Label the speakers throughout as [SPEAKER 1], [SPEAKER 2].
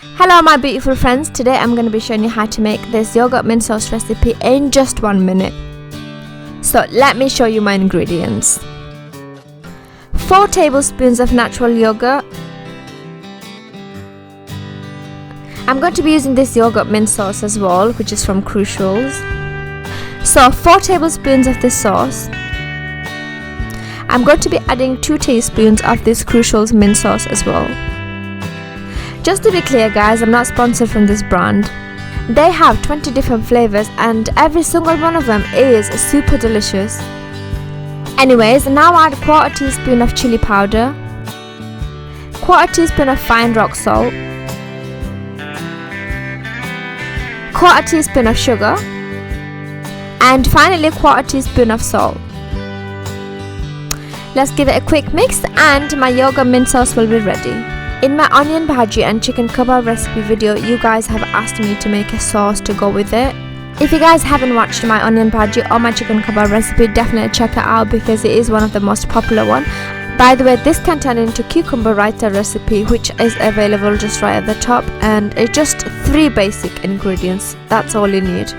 [SPEAKER 1] Hello my beautiful friends, today I'm going to be showing you how to make this yogurt mint sauce recipe in just 1 minute. So let me show you my ingredients. 4 tablespoons of natural yogurt. I'm going to be using this yogurt mint sauce as well, which is from Crucials. So 4 tablespoons of this sauce. I'm going to be adding 2 teaspoons of this Crucials mint sauce as well. Just to be clear guys, I'm not sponsored from this brand. They have 20 different flavors and every single one of them is super delicious. Anyways, now add 1/4 teaspoon of chili powder, 1/4 teaspoon of fine rock salt, 1/4 teaspoon of sugar, and finally 1/4 teaspoon of salt. Let's give it a quick mix and my yogurt mint sauce will be ready. In my onion bhajii and chicken kebab recipe video, you guys have asked me to make a sauce to go with it. If you guys haven't watched my onion bhajii or my chicken kebab recipe, definitely check it out because it is one of the most popular one. By the way, this can turn into cucumber raita recipe, which is available just right at the top, and it's just 3 basic ingredients. That's all you need.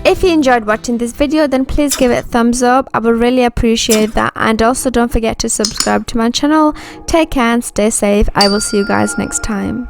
[SPEAKER 1] If you enjoyed watching this video, then please give it a thumbs up. I would really appreciate that, and also don't forget to subscribe to my channel. Take care and stay safe. I will see you guys next time.